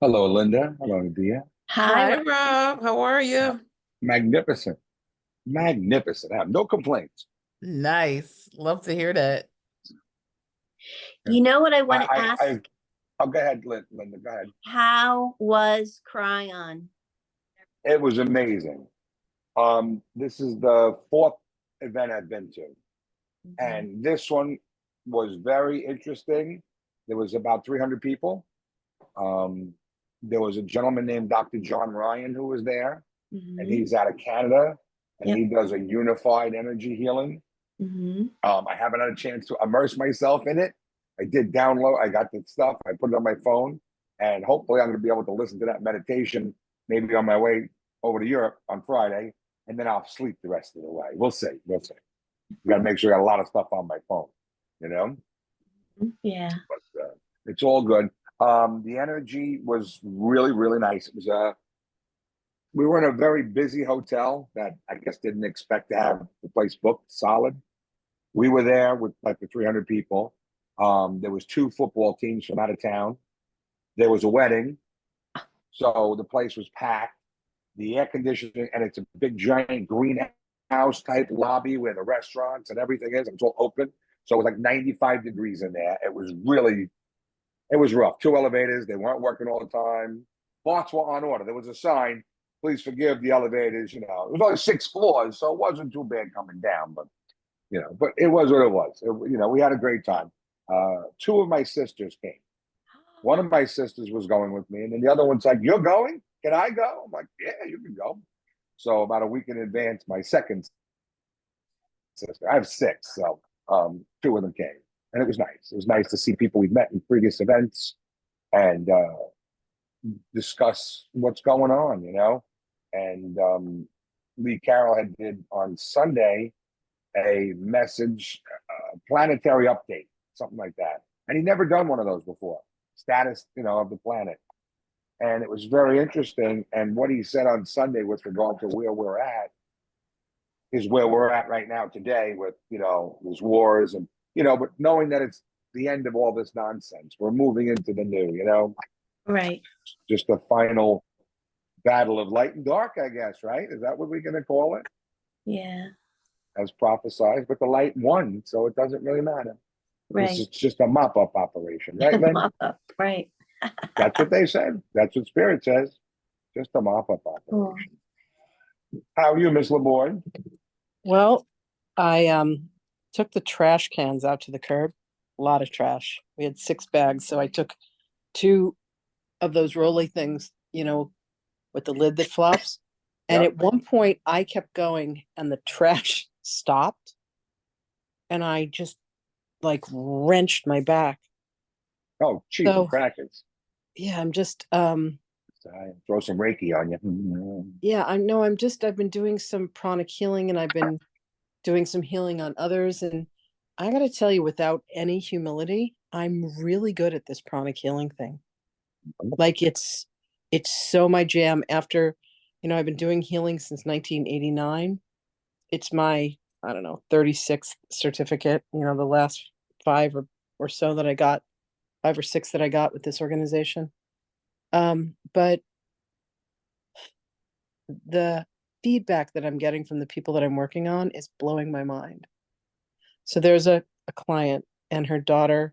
Hello, Linda. Hello, Dia. Hi, Hi, Rob. Rob. How are Uh, you? Magnificent. Magnificent. I have no complaints. Nice. Love to hear that. Yeah. You know what I want to I ask? oh, go ahead, Linda. Go ahead. How was Cryon? It was amazing. This is the fourth event I've been to, Mhm. and this one was very interesting. There was about 300 people. Um, there was a gentleman named Dr. John Ryan who was there, and Mhm. he's out of Canada, and Yep. he does a unified energy healing. Mhm. I haven't had a chance to immerse myself in it. I did download, I got the stuff, I put it on my phone, and hopefully I'm going to be able to listen to that meditation maybe on my way over to Europe on Friday, and then I'll sleep the rest of the way. We'll see. We'll see. Got to make sure I got a lot of stuff on my phone, you know, Yeah. but it's all good. The energy was really, really nice. It was we were in a very busy hotel that I guess didn't expect to have the place booked solid. We were there with like the 300 people. There was two football teams from out of town. There was a wedding, so the place was packed. The air conditioning, and it's a big giant greenhouse type lobby where the restaurants and everything is. It's all open, so it was like 95 degrees in there. It was rough. Two elevators, they weren't working all the time. Parts were on order. There was a sign, please forgive the elevators. You know, it was only six floors, so it wasn't too bad coming down, but but it was what it was. We had a great time. Two of my sisters came. One of my sisters was going with me, and then the other one's like, "You're going? Can I go?" I'm like, "Yeah, you can go." So about a week in advance, my second sister, I have six, so two of them came, and it was nice. It was nice to see people we've met in previous events and discuss what's going on, And Lee Carroll had did on Sunday a message, planetary update, something like that. And he'd never done one of those before. Status, of the planet. And it was very interesting. And what he said on Sunday with regard to where we're at is where we're at right now today with, these wars and, but knowing that it's the end of all this nonsense. We're moving into the new, Right. just the final battle of light and dark, I guess, right? Is that what we're going to call it? Yeah. As prophesized, but the light won, so it doesn't really matter. This Right. is just a mop up operation, right, Lynn? Mop up. Right. That's what they said. That's what Spirit says. Just a mop up Cool. operation. How are you, Miss LaBorde? Well, I took the trash cans out to the curb. A lot of trash. We had 6 bags, so I took two of those rolly things, with the lid that flops. And Yep. at one point, I kept going, and the trash stopped, and I just like wrenched my back. Oh, cheese and So crackers. yeah, I'm just So I throw some Reiki on you. yeah, I know I've been doing some pranic healing, and I've been doing some healing on others. And I got to tell you, without any humility, I'm really good at this pranic healing thing. Like it's so my jam. After, I've been doing healing since 1989. It's my, I don't know, 36th certificate. The last five or so that I got, five or six that I got with this organization. But the feedback that I'm getting from the people that I'm working on is blowing my mind. So there's a client, and her daughter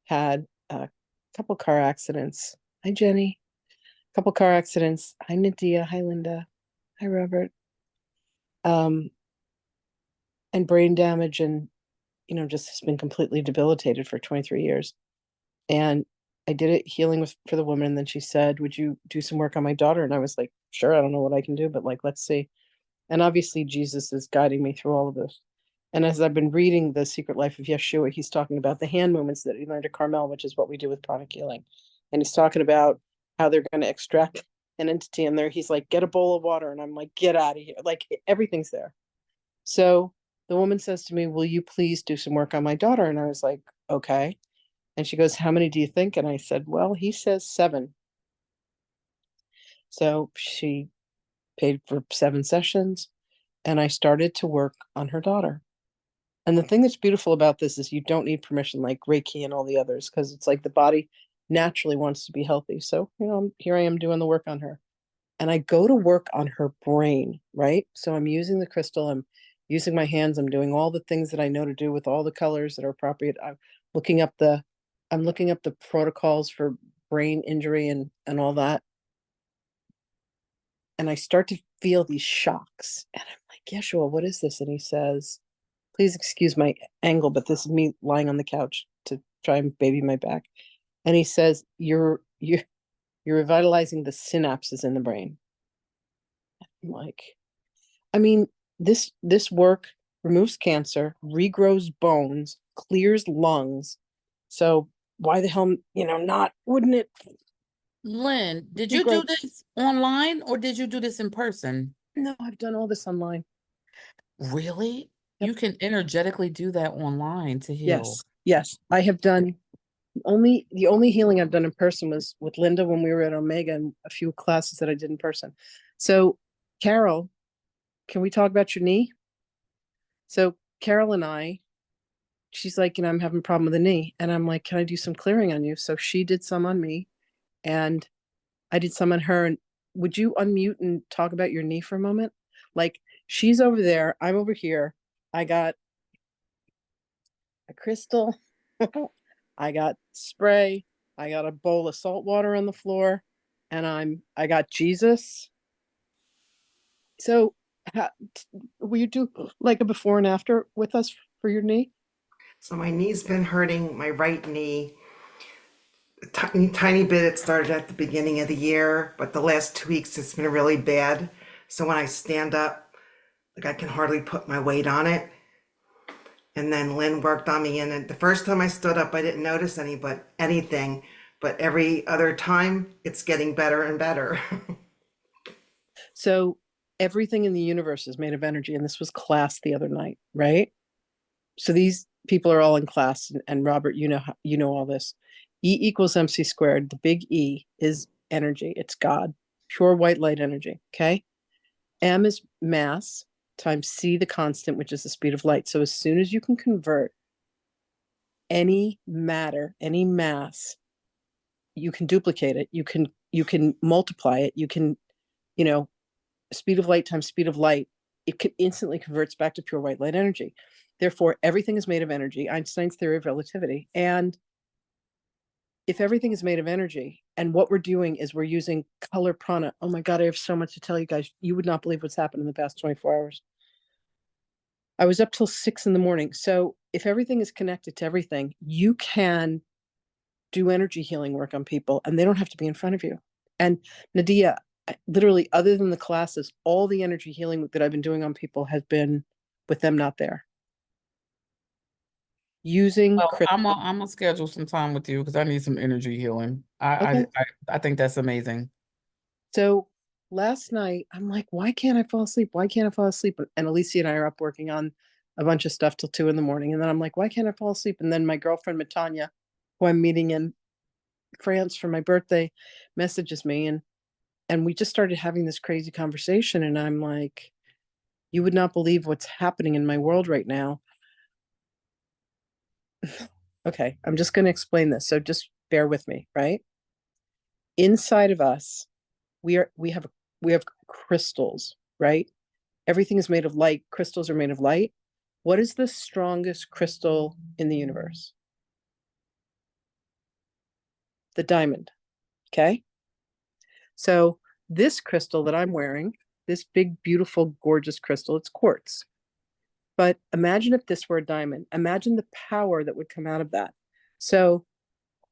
had a couple car accidents. Hi, Jenny. A couple car accidents. Hi, Nadia. Hi, Linda. Hi, Robert. Um, and brain damage, and just has been completely debilitated for 23 years. And I did it healing for the woman, and then she said, "Would you do some work on my daughter?" And I was like, "Sure, I don't know what I can do, but like, let's see." And obviously, Jesus is guiding me through all of this. And as I've been reading The Secret Life of Yeshua, he's talking about the hand movements that he learned at Carmel, which is what we do with pranic healing. And he's talking about how they're going to extract an entity in there. He's like, "Get a bowl of water." And I'm like, "Get out of here." Like, everything's there. So the woman says to me, "Will you please do some work on my daughter?" And I was like, "Okay." And she goes, "How many do you think?" And I said, "Well, he says 7." So she paid for 7 sessions, and I started to work on her daughter. And the thing that's beautiful about this is you don't need permission like Reiki and all the others, because it's like the body naturally wants to be healthy. So, here I am doing the work on her. And I go to work on her brain, right? So I'm using the crystal, I'm using my hands, I'm doing all the things that I know to do with all the colors that are appropriate. Looking up the I'm looking up the protocols for brain injury and all that. And I start to feel these shocks. And I'm like, Yeshua, what is this? And he says, please excuse my angle, but this is me lying on the couch to try and baby my back. And he says, you're revitalizing the synapses in the brain. I'm like, I mean, this work removes cancer, regrows bones, clears lungs. So why the hell, not, wouldn't it? Lynn, did You you go- do this online or did you do this in person? No, I've done all this online. Really? Yep. You can energetically do that online to heal. Yes. I have done the only healing I've done in person was with Linda when we were at Omega and a few classes that I did in person. So, Carol, can we talk about your knee? So Carol and I, she's like, I'm having a problem with the knee. And I'm like, can I do some clearing on you? So she did some on me and I did some on her. And would you unmute and talk about your knee for a moment? Like, she's over there, I'm over here. I got a crystal. I got spray. I got a bowl of salt water on the floor, and I got Jesus. So, will you do like a before and after with us for your knee? So my knee's been hurting, my right knee. A tiny bit. It started at the beginning of the year, but the last 2 weeks it's been really bad. So when I stand up, like I can hardly put my weight on it. And then Lynn worked on me, and the first time I stood up, I didn't notice anything. But every other time, it's getting better and better. So everything in the universe is made of energy, and this was class the other night, right? So these people are all in class, and Robert, you know all this. E equals MC squared. The big E is energy. It's God, pure white light energy. Okay. M is mass times C, the constant, which is the speed of light. So as soon as you can convert any matter, any mass, you can duplicate it. You can multiply it. You can, speed of light times speed of light. It can instantly converts back to pure white light energy. Therefore, everything is made of energy. Einstein's theory of relativity. And if everything is made of energy, and what we're doing is we're using color prana. Oh my God, I have so much to tell you guys. You would not believe what's happened in the past 24 hours. I was up till 6 a.m. So if everything is connected to everything, you can do energy healing work on people and they don't have to be in front of you. And Nadia, literally, other than the classes, all the energy healing that I've been doing on people has been with them not there. Using Well, crystal. I'm gonna schedule some time with you because I need some energy healing. Okay. I think that's amazing. So last night, I'm like, why can't I fall asleep? Why can't I fall asleep? And Alicia and I are up working on a bunch of stuff till 2 a.m. And then I'm like, why can't I fall asleep? And then my girlfriend, Matanya, who I'm meeting in France for my birthday, messages me and we just started having this crazy conversation. And I'm like, you would not believe what's happening in my world right now. Okay, I'm just going to explain this. So just bear with me, right? Inside of us, we have crystals, right? Everything is made of light. Crystals are made of light. What is the strongest crystal in the universe? The diamond. Okay. So this crystal that I'm wearing, this big, beautiful, gorgeous crystal, it's quartz. But imagine if this were a diamond. Imagine the power that would come out of that. So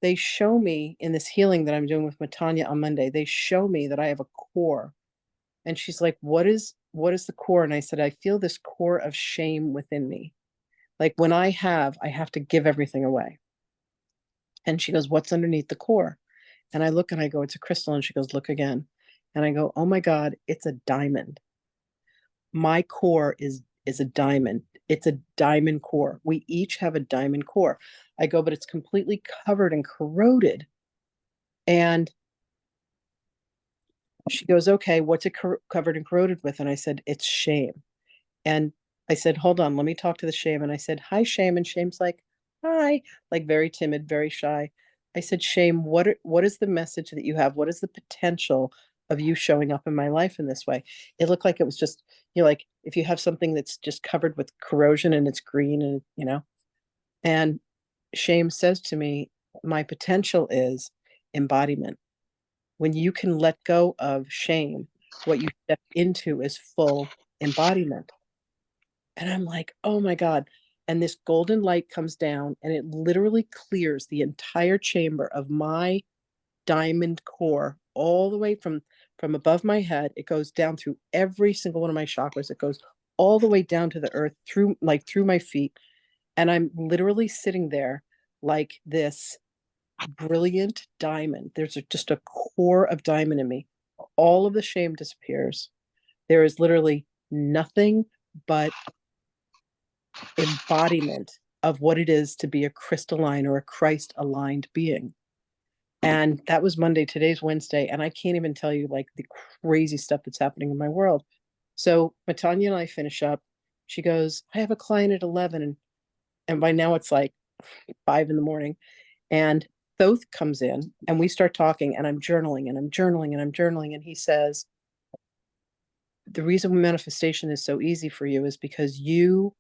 they show me in this healing that I'm doing with Matanya on Monday, they show me that I have a core. And she's like, what is the core? And I said, I feel this core of shame within me. Like when I have to give everything away. And she goes, what's underneath the core? And I look and I go, it's a crystal. And she goes, look again. And I go, oh my God, it's a diamond. My core is a diamond. It's a diamond core. We each have a diamond core. I go, but it's completely covered and corroded. And she goes, okay, what's it covered and corroded with? And I said, it's shame. And I said, hold on, let me talk to the shame. And I said, hi, shame. And shame's like, hi, like very timid, very shy. I said, shame, what is the message that you have? What is the potential of you showing up in my life in this way? It looked like it was just, like if you have something that's just covered with corrosion and it's green and. And shame says to me, my potential is embodiment. When you can let go of shame, what you step into is full embodiment. And I'm like, oh my God. And this golden light comes down and it literally clears the entire chamber of my diamond core all the way from above my head. It goes down through every single one of my chakras. It goes all the way down to the earth through my feet. And I'm literally sitting there like this brilliant diamond. There's just a core of diamond in me. All of the shame disappears. There is literally nothing but embodiment of what it is to be a crystalline or a Christ aligned being. And that was Monday. Today's Wednesday. And I can't even tell you like the crazy stuff that's happening in my world. So Matanya and I finish up. She goes, I have a client at 11. And by now it's like 5 a.m. And Thoth comes in and we start talking and I'm journaling and I'm journaling and I'm journaling. And he says, the reason manifestation is so easy for you is because you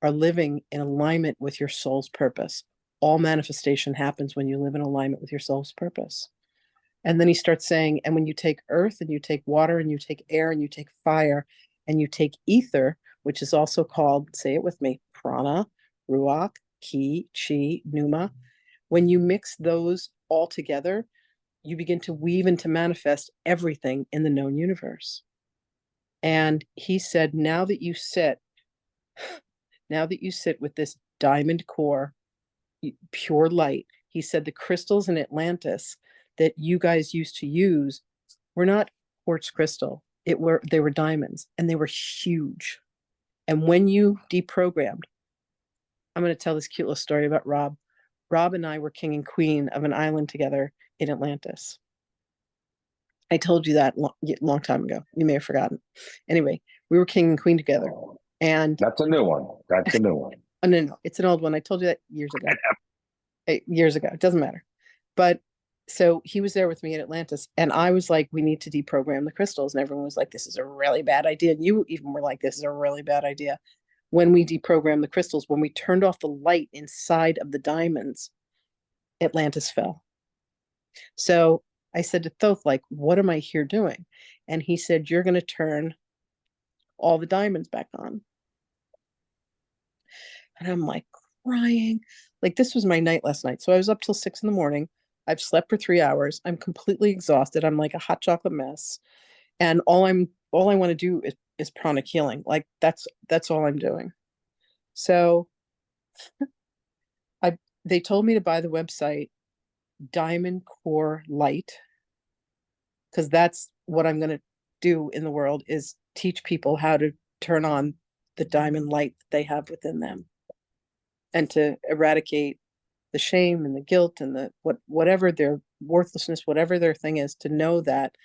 are living in alignment with your soul's purpose. All manifestation happens when you live in alignment with your soul's purpose. And then he starts saying, and when you take earth and you take water and you take air and you take fire and you take ether, which is also called, say it with me, prana, ruach, ki, chi, pneuma. When you mix those all together, you begin to weave and to manifest everything in the known universe. And he said, now that you sit with this diamond core, pure light, he said the crystals in Atlantis that you guys used to use were not quartz crystal. They were diamonds and they were huge. And when you deprogrammed, I'm going to tell this cute little story about Rob. Rob and I were king and queen of an island together in Atlantis. I told you that long time ago. You may have forgotten. Anyway, we were king and queen together. And That's a new one. That's a new one. oh, no, it's an old one. I told you that years ago. Years ago. It doesn't matter. But so he was there with me in Atlantis. And I was like, we need to deprogram the crystals. And everyone was like, this is a really bad idea. And you even were like, this is a really bad idea. When we deprogrammed the crystals, when we turned off the light inside of the diamonds, Atlantis fell. So I said to Thoth, like, what am I here doing? And he said, you're going to turn all the diamonds back on. And I'm like crying. Like this was my night last night. So I was up till 6 a.m. I've slept for 3 hours. I'm completely exhausted. I'm like a hot chocolate mess. And all I want to do is pranic healing. Like that's all I'm doing. So they told me to buy the website Diamond Core Light, because that's what I'm going to do in the world, is teach people how to turn on the diamond light that they have within them and to eradicate the shame and the guilt and the whatever their worthlessness, whatever their thing is, to know that.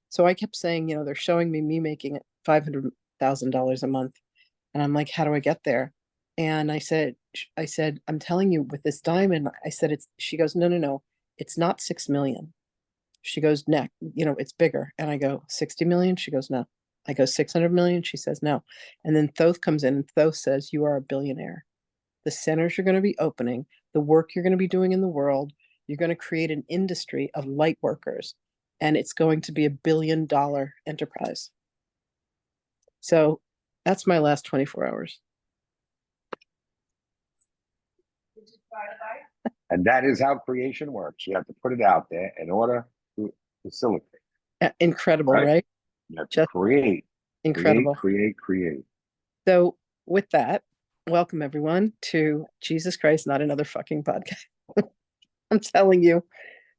So I kept saying, they're showing me making $500,000 a month. And I'm like, how do I get there? And I said, I'm telling you, with this diamond, I said, she goes, no, it's not 6 million. She goes, it's bigger. And I go, 60 million? She goes, no. I go, 600 million? She says, no. And then Thoth comes in and Thoth says, you are a billionaire. The centers you're going to be opening, the work you're going to be doing in the world, you're going to create an industry of light workers, and it's going to be $1 billion enterprise. So that's my last 24 hours. And that is how creation works. You have to put it out there in order to facilitate. Incredible, right? You have to Just create. incredible. Create. So with that, welcome everyone to Jesus Christ, Not Another Fucking Podcast. I'm telling you.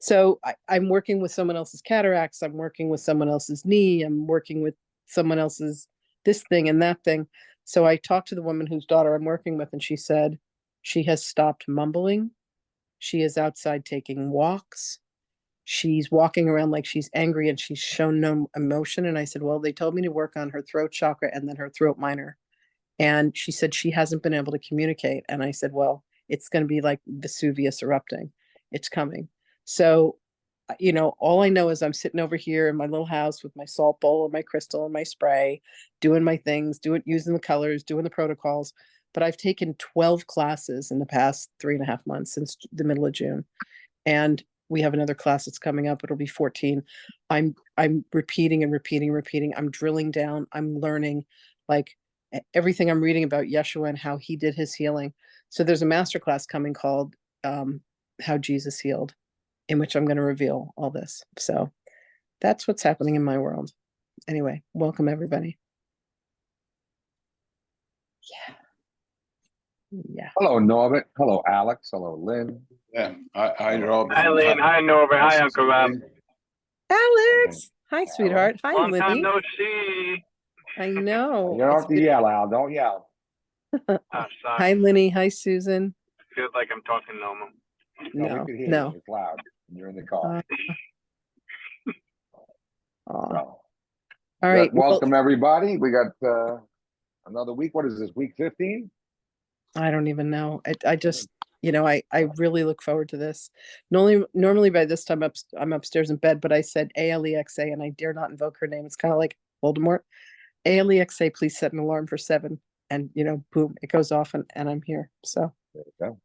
So I'm working with someone else's cataracts. I'm working with someone else's knee. I'm working with someone else's this thing and that thing. So I talked to the woman whose daughter I'm working with, and she said she has stopped mumbling. She is outside taking walks. She's walking around like she's angry and she's shown no emotion. And I said, well, they told me to work on her throat chakra and then her throat minor. And she said she hasn't been able to communicate. And I said, well, it's going to be like Vesuvius erupting. It's coming. So, all I know is I'm sitting over here in my little house with my salt bowl and my crystal and my spray, doing my things, using the colors, doing the protocols. But I've taken 12 classes in the past 3.5 months since the middle of June. And we have another class that's coming up. It'll be 14. I'm repeating and repeating, repeating. I'm drilling down. I'm learning like everything I'm reading about Yeshua and how he did his healing. So there's a master class coming called How Jesus Healed, in which I'm going to reveal all this. So that's what's happening in my world. Anyway, welcome everybody. Yeah. Hello, Norbert. Hello, Alex. Hello, Lynn. Yeah, hi, Rob. Hi, Lynn. Hi, Norbert. Hi, Uncle Rob. Alex. Hi, sweetheart. Hi, Long time Libby. no see. I know. You don't It's have to good- yell, Al. Don't yell. Oh, Hi, sorry. Lenny. Hi, Susan. Feels like I'm talking normal. No, we can hear you. It's loud. You're in the car. Aw. So, All right. welcome, everybody. We got another week. What is this, week 15? I don't even know. I just, I really look forward to this. Normally by this time I'm upstairs in bed, but I said Alexa and I dare not invoke her name. It's kind of like Voldemort. Alexa, please set an alarm for 7. And boom, it goes off and I'm here. So There you go.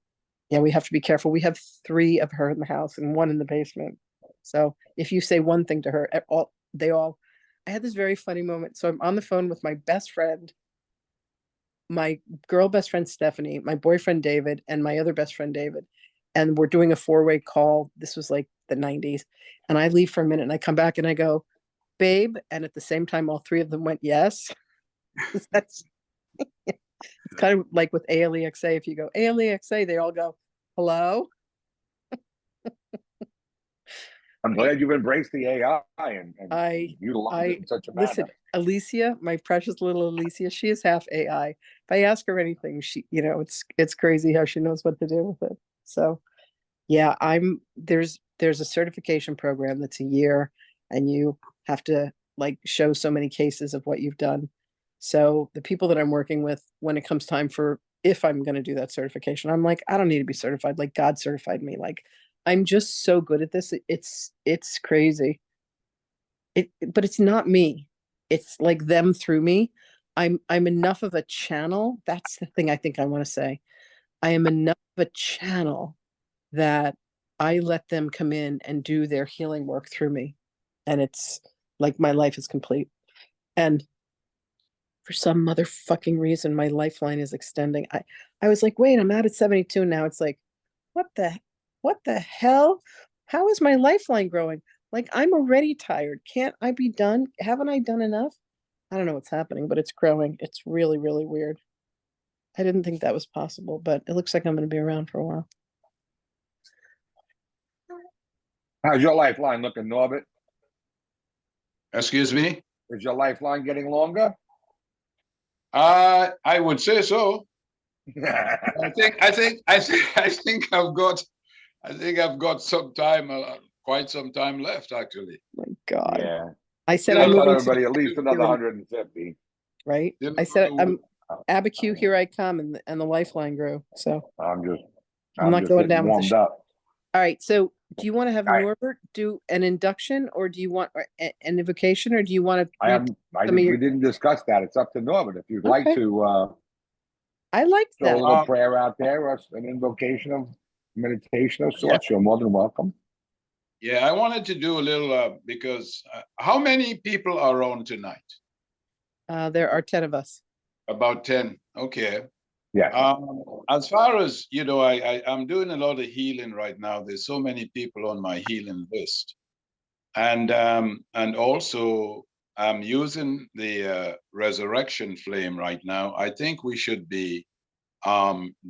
yeah, we have to be careful. We have 3 of her in the house and 1 in the basement. So if you say one thing to her, I had this very funny moment. So I'm on the phone with my best friend, my girl best friend Stephanie, my boyfriend David, and my other best friend David. And we're doing a 4-way call. This was like the 90s. And I leave for a minute and I come back and I go, babe. And at the same time, all 3 of them went, yes. That's it's kind of like with Alexa. If you go Alexa, they all go, hello. I'm glad you've embraced the AI and I utilized it in such a manner. listen, Alicia, my precious little Alicia, she is half AI. If I ask her anything, she, it's crazy how she knows what to do with it. So yeah, there's a certification program that's a year and you have to like show so many cases of what you've done. So the people that I'm working with, when it comes time for, if I'm going to do that certification, I'm like, I don't need to be certified. Like God certified me. Like I'm just so good at this. It's crazy. But it's not me. It's like them through me. I'm enough of a channel. That's the thing I think I want to say. I am enough of a channel that I let them come in and do their healing work through me. And it's like my life is complete. And for some motherfucking reason, my lifeline is extending. I was like, wait, I'm out at 72 now. It's like, what the hell? How is my lifeline growing? Like, I'm already tired. Can't I be done? Haven't I done enough? I don't know what's happening, but it's growing. It's really, really weird. I didn't think that was possible, but it looks like I'm going to be around for a while. How's your lifeline looking, Norbert? Excuse me? Is your lifeline getting longer? I would say so. I think I've got some time, quite some time left, actually. My God. Yeah. I said I'll I'm tell moving everybody to at least another 150. right. You I said know, I'm Abiquiu, here I come, and the lifeline grew. So I'm I'm not just going getting down with the warmed up. all right. So do you want to have All right. Norbert do an induction, or do you want an invocation, or do you want to? We didn't discuss that. It's up to Norbert. If you'd like Okay. to I liked throw a that. little prayer out there or an invocation of meditation of sorts, you're more than welcome. yeah, I wanted to do a little because how many people are on tonight? There are 10 of us. About 10. Okay. Yeah. As far as I'm doing a lot of healing right now. There's so many people on my healing list, and also I'm using the resurrection flame right now. I think we should be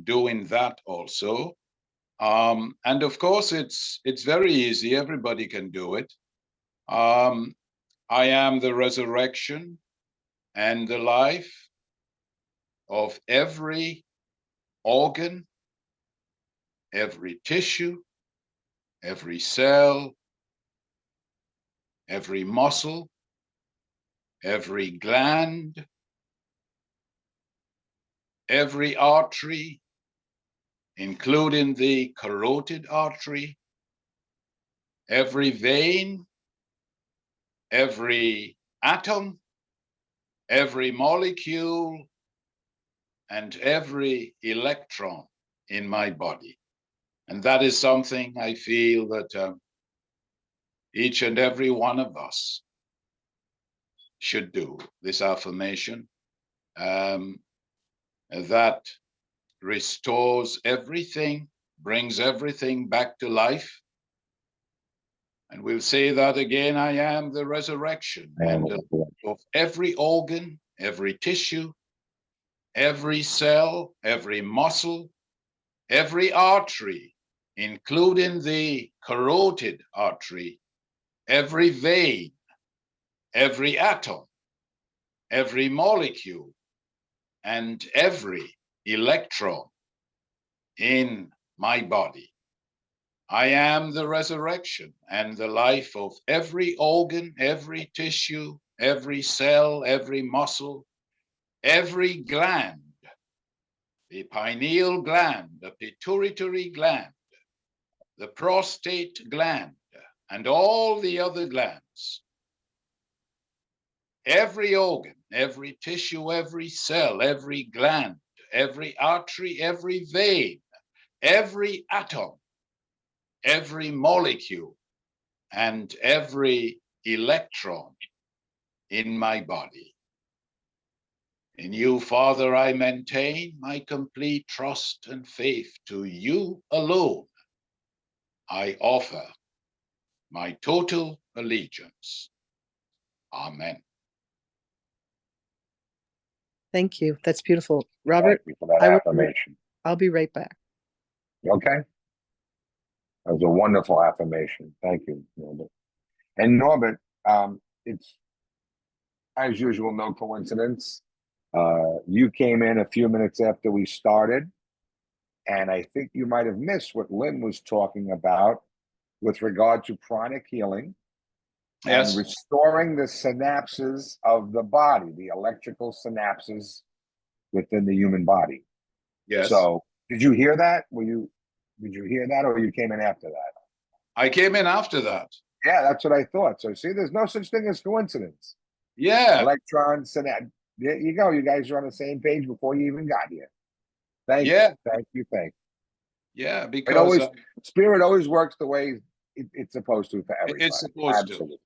doing that also. And of course, it's very easy. Everybody can do it. I am the resurrection and the life of every organ, every tissue, every cell, every muscle, every gland, every artery, including the carotid artery, every vein, every atom, every molecule, and every electron in my body. And that is something I feel that each and every one of us should do, this affirmation, that restores everything, brings everything back to life. And we'll say that again, I am the resurrection and the of every organ, every tissue, every cell, every muscle, every artery, including the carotid artery, every vein, every atom, every molecule, and every electron in my body. I am the resurrection and the life of every organ, every tissue, every cell, every muscle, every gland, the pineal gland, the pituitary gland, the prostate gland, and all the other glands. Every organ, every tissue, every cell, every gland, every artery, every vein, every atom, every molecule, and every electron in my body. In you, Father, I maintain my complete trust and faith. To you alone, I offer my total allegiance. Amen. Thank you. That's beautiful. Robert, Thank you for that I will- affirmation. I'll be right back. Okay. That was a wonderful affirmation. Thank you, Norbert. And Norbert, it's as usual, no coincidence. You came in a few minutes after we started, and I think you might have missed what Lynn was talking about with regard to pranic healing Yes. and restoring the synapses of the body, the electrical synapses within the human body. Yes. So, did you hear that? Did you hear that, or you came in after that? I came in after that. Yeah, that's what I thought. So, see, there's no such thing as coincidence. Yeah. Electrons, synapse. There you go. You guys are on the same page before you even got here. Thank Yeah. you. Thank you. Thank you. Yeah. It Because always, spirit always works the way it's supposed to for everybody. it's supposed Absolutely. to.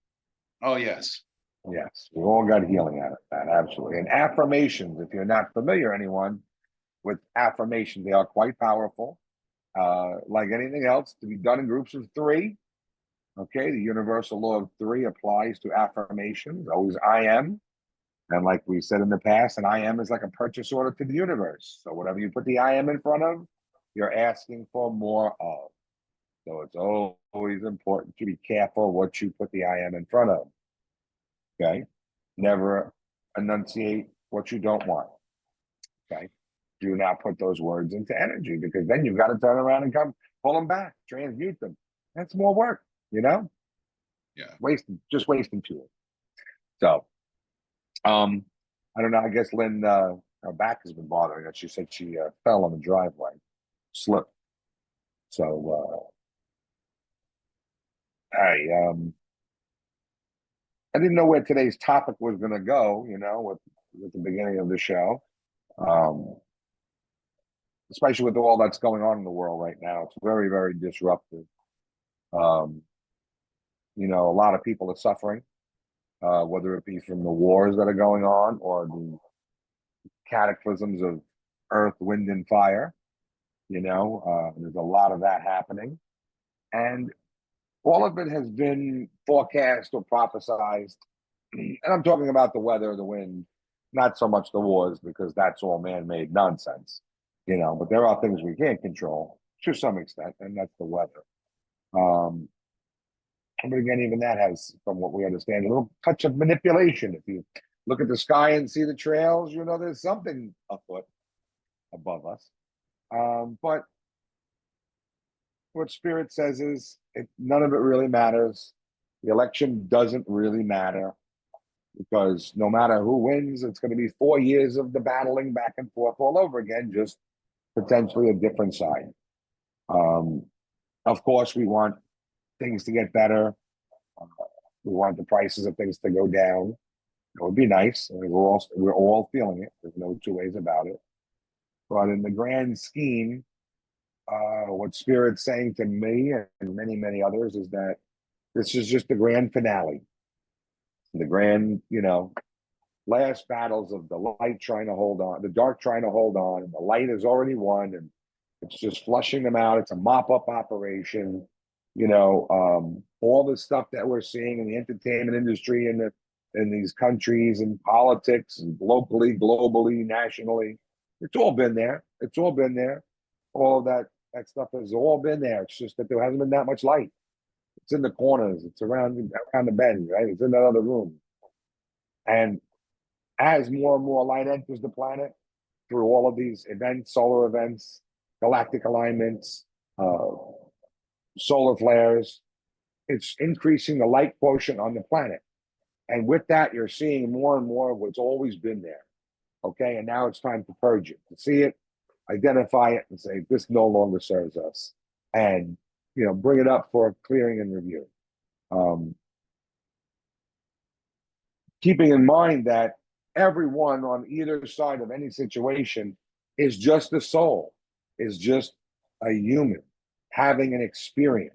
Oh, yes. Yes, we all got healing out of that. Absolutely. And affirmations, if you're not familiar, anyone, with affirmations, they are quite powerful. Like anything else, to be done in groups of three. Okay, the universal law of three applies to affirmations. Always I am. And like we said in the past, an I am is like a purchase order to the universe. So whatever you put the I am in front of, you're asking for more of. So it's always important to be careful what you put the I am in front of. Okay. Never enunciate what you don't want. Okay. Do not put those words into energy, because then you've got to turn around and pull them back, transmute them. That's more work, Yeah. just wasting fuel. So, I don't know. I guess Lynn, her back has been bothering her. She said she fell on the driveway, slipped. So, I didn't know where today's topic was going to go, with the beginning of the show. Especially with all that's going on in the world right now. It's very, very disruptive. A lot of people are suffering, whether it be from the wars that are going on or the cataclysms of earth, wind, and fire. There's a lot of that happening. And all of it has been forecast or prophesized. And I'm talking about the weather, the wind, not so much the wars, because that's all man-made nonsense. But there are things we can't control to some extent, and that's the weather. But again, even that has, from what we understand, a little touch of manipulation. If you look at the sky and see the trails, there's something afoot above us. But what Spirit says is none of it really matters. The election doesn't really matter, because no matter who wins, it's going to be 4 years of the battling back and forth all over again, just potentially a different side. Of course, we want things to get better. We want the prices of things to go down. It would be nice. I mean, we're all feeling it. There's no two ways about it. But in the grand scheme, what Spirit's saying to me and many, many others is that this is just the grand finale. The grand, last battles of the light trying to hold on, the dark trying to hold on, and the light has already won, and it's just flushing them out. It's a mop-up operation. All the stuff that we're seeing in the entertainment industry and in these countries and politics and locally, globally, nationally, it's all been there. It's all been there. All of that stuff has all been there. It's just that there hasn't been that much light. It's in the corners. It's around the bend, right? It's in that other room. And as more and more light enters the planet through all of these events, solar events, galactic alignments, solar flares, it's increasing the light quotient on the planet. And with that, you're seeing more and more of what's always been there. Okay. And now it's time to purge it, to see it, identify it, and say, this no longer serves us. And, bring it up for clearing and review. Keeping in mind that everyone on either side of any situation is just a soul, is just a human having an experience.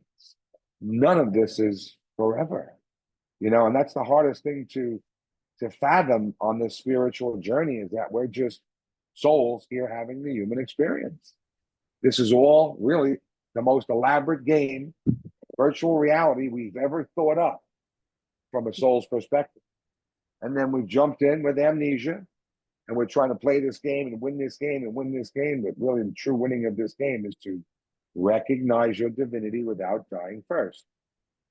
None of this is forever, and that's the hardest thing to fathom on this spiritual journey, is that we're just souls here having the human experience. This is all really the most elaborate game, virtual reality we've ever thought up from a soul's perspective. And then we've jumped in with amnesia, and we're trying to play this game and win this game and win this game. But really, the true winning of this game is to recognize your divinity without dying first.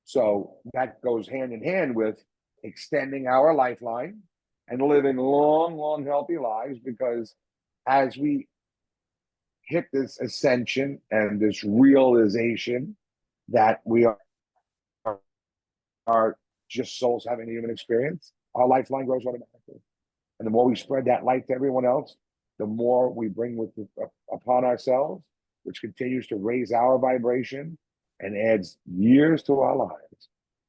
So that goes hand in hand with extending our lifeline and living long, long, healthy lives, because as we hit this ascension and this realization that we are just souls having a human experience, our lifeline grows automatically. And the more we spread that light to everyone else, the more we bring upon ourselves, which continues to raise our vibration and adds years to our lives,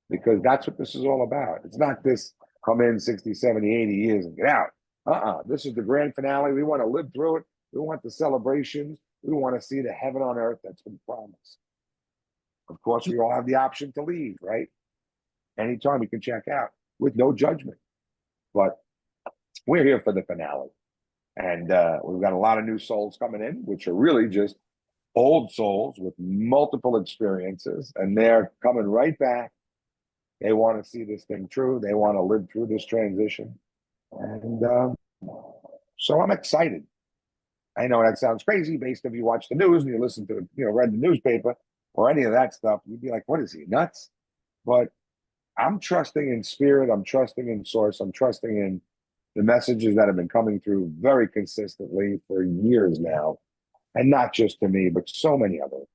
because that's what this is all about. It's not this come in 60, 70, 80 years and get out. This is the grand finale. We want to live through it. We want the celebrations. We want to see the heaven on earth that's been promised. Of course, we all have the option to leave, right? Anytime we can check out with no judgment. But we're here for the finale. And we've got a lot of new souls coming in, which are really just old souls with multiple experiences. And they're coming right back. They want to see this thing through. They want to live through this transition. And so I'm excited. I know that sounds crazy based if you watch the news and you listen to, read the newspaper or any of that stuff. You'd be like, what is he, nuts? But I'm trusting in spirit. I'm trusting in source. I'm trusting in the messages that have been coming through very consistently for years now. And not just to me, but so many others.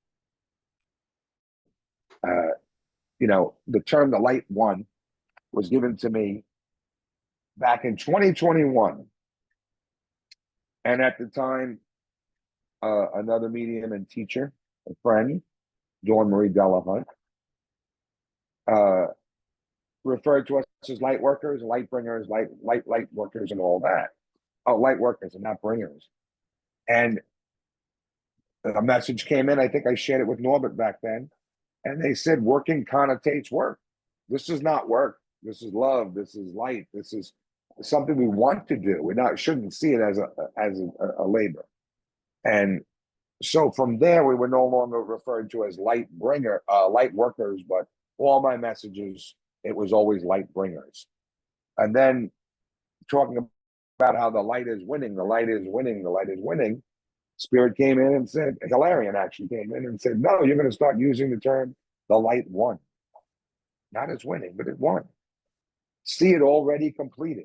The term the light one was given to me back in 2021. And at the time, another medium and teacher, a friend, Dawn Marie Delahunt, referred to us as light workers, light bringers, light workers, and all that. Oh, light workers and not bringers. And a message came in. I think I shared it with Norbert back then. And they said, working connotates work. This is not work. This is love. This is light. This is something we want to do. We shouldn't see it as a labor. And so from there, we were no longer referred to as light workers, but all my messages, it was always light bringers. And then talking about how the light is winning, the light is winning, the light is winning. Spirit came in and said, Hilarion actually came in and said, no, you're going to start using the term, the light won. Not as winning, but it won. See it already completed.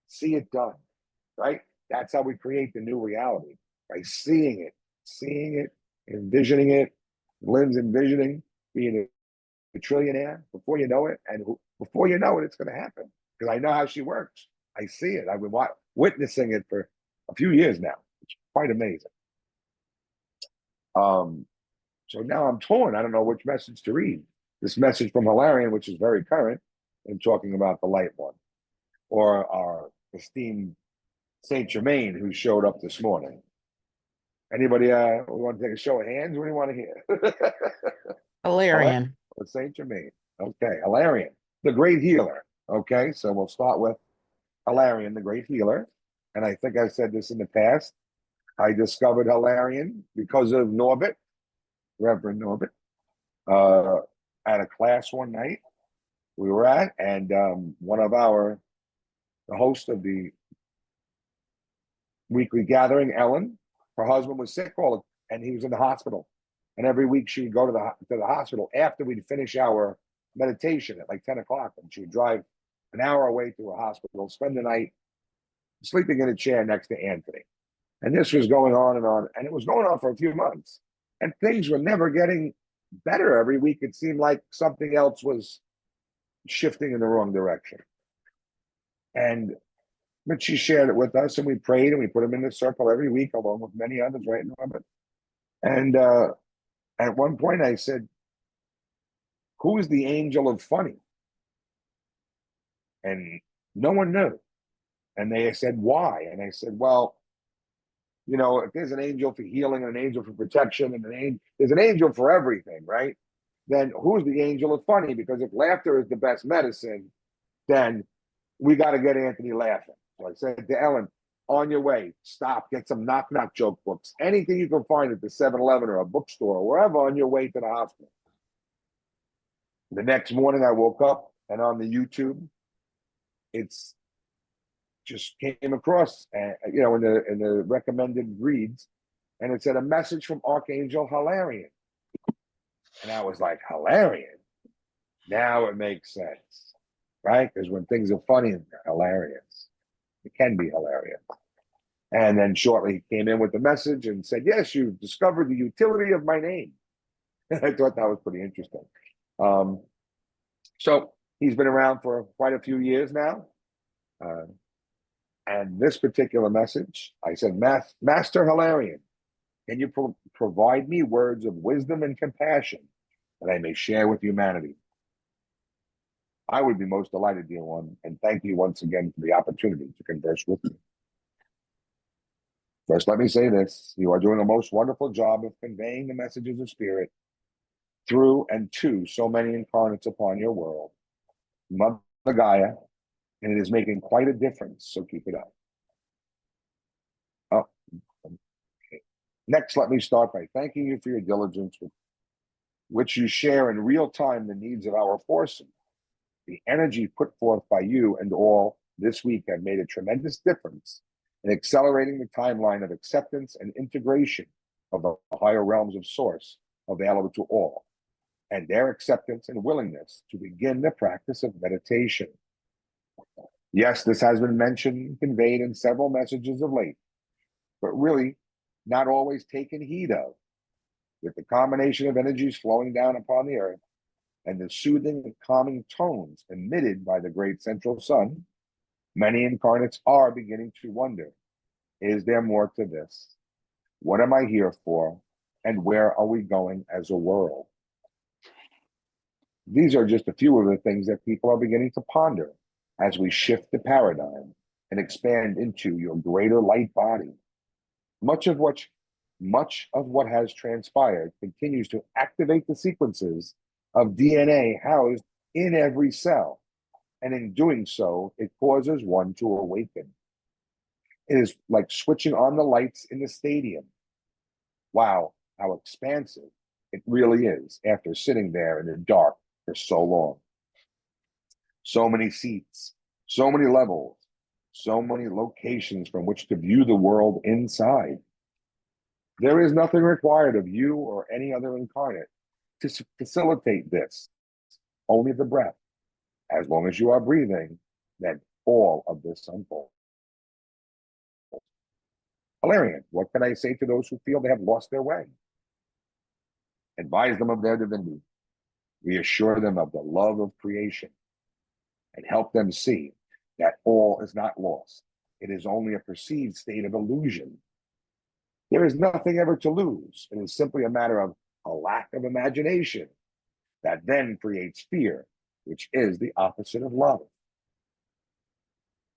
See it done, right? That's how we create the new reality, by seeing it, envisioning it. Lynn's envisioning being a trillionaire before you know it. And before you know it, it's going to happen. Because I know how she works. I see it. I've been witnessing it for a few years now. It's quite amazing. So now I'm torn. I don't know which message to read. this message from Hilarion, which is very current, and talking about the light one, or our esteemed Saint Germain, who showed up this morning. Anybody we want to take a show of hands? What do you want to hear? Hilarion. Saint Germain. Okay, Hilarion, the great healer. Okay, so we'll start with Hilarion, the great healer. And I think I've said this in the past. I discovered Hilarion because of Norbert, Reverend Norbert, at a class one night we were at, and the host of the weekly gathering, Ellen, her husband was sick and he was in the hospital. And every week she would go to the hospital after we'd finish our meditation at like 10 o'clock, and she would drive an hour away to a hospital, spend the night sleeping in a chair next to Anthony. And this was going on, and it was going on for a few months. And things were never getting better. Every week it seemed like something else was shifting in the wrong direction. But she shared it with us, and we prayed, and we put him in the circle every week, along with many others, right, Norbert? And at one point I said, who is the angel of funny? And no one knew. And they said, why? And I said, well, you know, if there's an angel for healing and an angel for protection and there's an angel for everything, right? Then who's the angel of funny? Because if laughter is the best medicine, then we got to get Anthony laughing. So I said to Ellen, on your way, stop, get some knock-knock joke books, anything you can find at the 7-Eleven or a bookstore or wherever on your way to the hospital. The next morning I woke up, and on the YouTube, it's just came across, you know, in the recommended reads, and it said a message from Archangel Hilarion. And I was like, Hilarion? Now it makes sense, right? Because when things are funny, they're hilarious. It can be hilarious. And then shortly he came in with the message and said, yes, you've discovered the utility of my name. And I thought that was pretty interesting. So he's been around for quite a few years now. And this particular message, I said, Master Hilarion, can you provide me words of wisdom and compassion that I may share with humanity? I would be most delighted, dear one, and thank you once again for the opportunity to converse with you. First, let me say this. You are doing a most wonderful job of conveying the messages of spirit through and to so many incarnates upon your world, Mother Gaia, and it is making quite a difference, so keep it up. Okay. Next, let me start by thanking you for your diligence with which you share in real time the needs of our forces. The energy put forth by you and all this week have made a tremendous difference in accelerating the timeline of acceptance and integration of the higher realms of source available to all, and their acceptance and willingness to begin the practice of meditation. Yes, this has been mentioned and conveyed in several messages of late, but really not always taken heed of. With the combination of energies flowing down upon the earth and the soothing and calming tones emitted by the great central sun, many incarnates are beginning to wonder, is there more to this? What am I here for? And where are we going as a world? These are just a few of the things that people are beginning to ponder as we shift the paradigm and expand into your greater light body. Much of what has transpired continues to activate the sequences of DNA housed in every cell. And in doing so, it causes one to awaken. It is like switching on the lights in the stadium. Wow, how expansive it really is after sitting there in the dark for so long. So many seats, so many levels, so many locations from which to view the world inside. There is nothing required of you or any other incarnate to facilitate this, only the breath. As long as you are breathing, then all of this unfolds. Hilarion, what can I say to those who feel they have lost their way? Advise them of their divinity, reassure them of the love of creation, and help them see that all is not lost. It is only a perceived state of illusion. There is nothing ever to lose. It is simply a matter of a lack of imagination. That then creates fear, which is the opposite of love.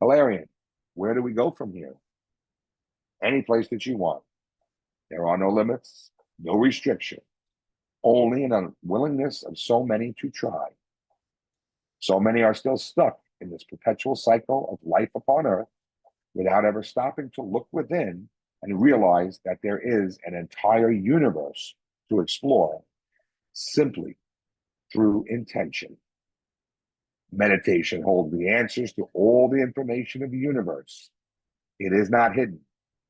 Hilarion, where do we go from here? Any place that you want. There are no limits, no restriction, only an unwillingness of so many to try. So many are still stuck in this perpetual cycle of life upon earth without ever stopping to look within and realize that there is an entire universe to explore simply through intention. Meditation holds the answers to all the information of the universe. It is not hidden,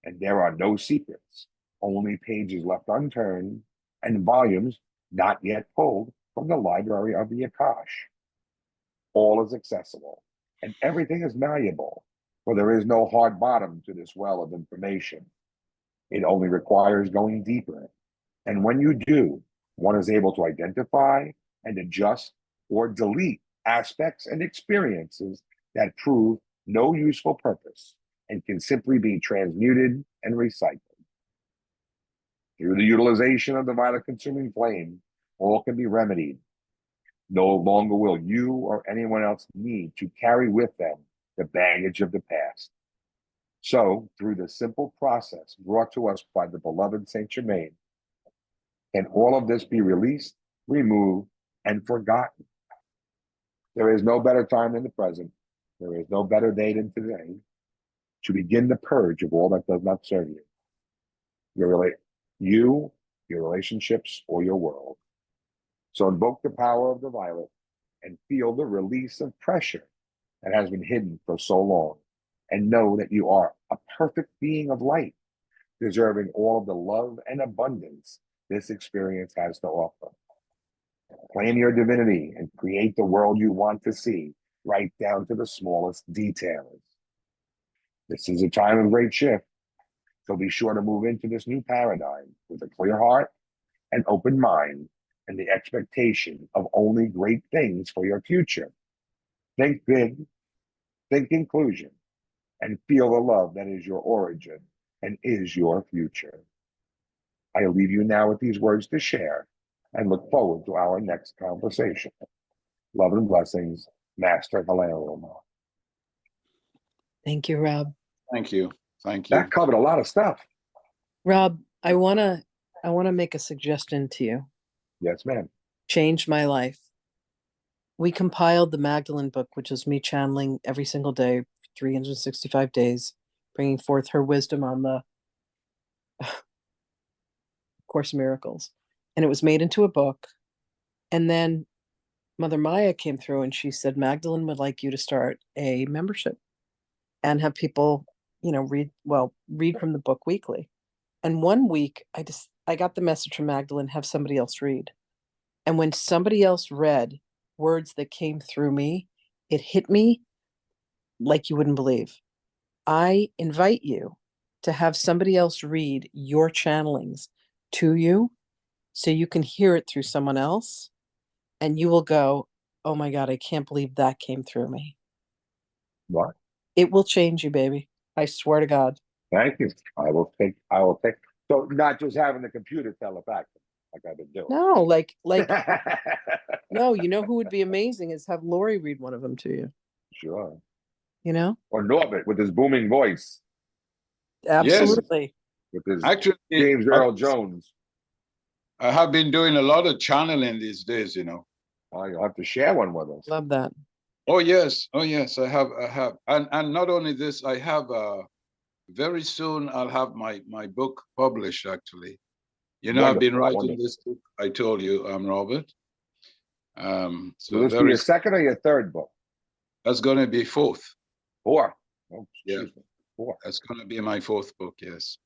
and there are no secrets, only pages left unturned and volumes not yet pulled from the library of the Akash. All is accessible, and everything is malleable, for there is no hard bottom to this well of information. It only requires going deeper, and when you do, one is able to identify and adjust or delete aspects and experiences that prove no useful purpose and can simply be transmuted and recycled. Through the utilization of the violet-consuming flame, all can be remedied. No longer will you or anyone else need to carry with them the baggage of the past. So, through the simple process brought to us by the beloved Saint Germain, can all of this be released, removed, and forgotten. There is no better time than the present. There is no better day than today to begin the purge of all that does not serve you. Your relationships, or your world. So invoke the power of the violet and feel the release of pressure that has been hidden for so long. And know that you are a perfect being of light, deserving all of the love and abundance this experience has to offer. Claim your divinity and create the world you want to see, right down to the smallest details. This is a time of great shift, so be sure to move into this new paradigm with a clear heart, an open mind, and the expectation of only great things for your future. Think big, think inclusion, and feel the love that is your origin and is your future. I leave you now with these words to share and look forward to our next conversation. Love and blessings, Master Hilarion. Thank you, Rob. Thank you. Thank you. That covered a lot of stuff. Rob, I wanna make a suggestion to you. Yes, ma'am. Changed my life. We compiled the Magdalene book, which is me channeling every single day, 365 days, bringing forth her wisdom on the Course in Miracles. And it was made into a book. And then Mother Maya came through and she said, Magdalene would like you to start a membership and have people, read from the book weekly. And one week I got the message from Magdalene, have somebody else read. And when somebody else read words that came through me, it hit me like you wouldn't believe. I invite you to have somebody else read your channelings to you so you can hear it through someone else, and you will go, oh my God, I can't believe that came through me. What? It will change you, baby. I swear to God. Thank you. I will take. So not just having the computer tell it back like I've been doing. No, like no, you know who would be amazing is have Lori read one of them to you. Sure. Or Norbert with his booming voice. Absolutely. With his Actually, James Earl Jones. I have been doing a lot of channeling these days, Oh, you'll have to share one with us. Love that. Oh yes, I have, and not only this, I have very soon I'll have my book published. Actually, I've been writing this book. I told you, Robert. So this be your second or your third book? That's going to be fourth. Four. Oh, yeah, me. Four. That's going to be my fourth book. Yes.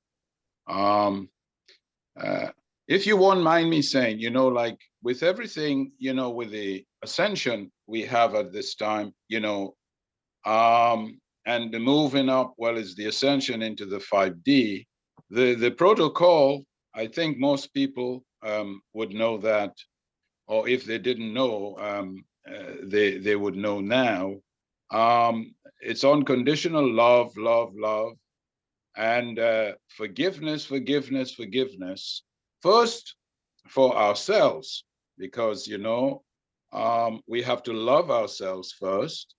If you won't mind me saying, like with everything, with the ascension we have at this time, and the moving up, is the ascension into the 5D. The protocol, I think most people would know that, or if they didn't know, they would know now. It's unconditional love, love, love, and forgiveness, forgiveness, forgiveness. First, for ourselves, because, you know, we have to love ourselves first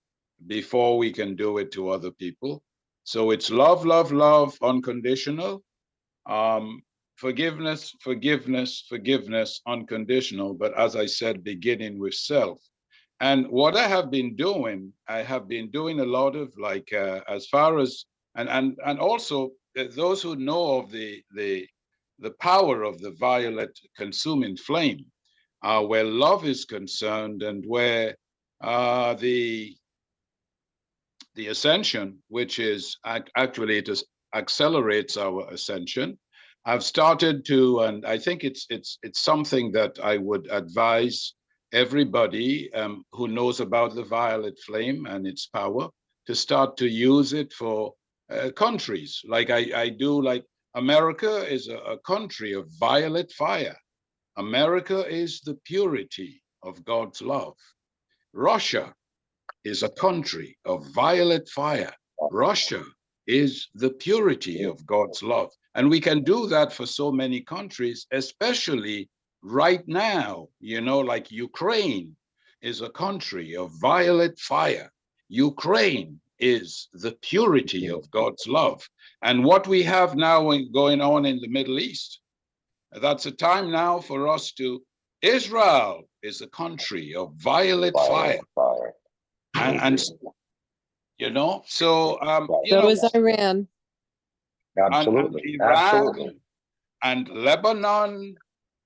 before we can do it to other people. So it's love, love, love, unconditional. Forgiveness, forgiveness, forgiveness, unconditional. But as I said, beginning with self. And what I have been doing a lot of like, as far as, and also those who know of the power of the violet consuming flame, where love is concerned, and where the ascension, which is actually it accelerates our ascension. I've started to, and I think it's something that I would advise everybody who knows about the violet flame and its power to start to use it for countries. Like I do, like America is a country of violet fire. America is the purity of God's love. Russia is a country of violet fire. Russia is the purity of God's love. And we can do that for so many countries, especially right now, you know, like Ukraine is a country of violet fire. Ukraine is the purity of God's love. And what we have now going on in the Middle East, that's a time now for us to, Israel is a country of violet fire. And you know, so you So know, is Iran. Absolutely. and Iran, Absolutely. and Lebanon,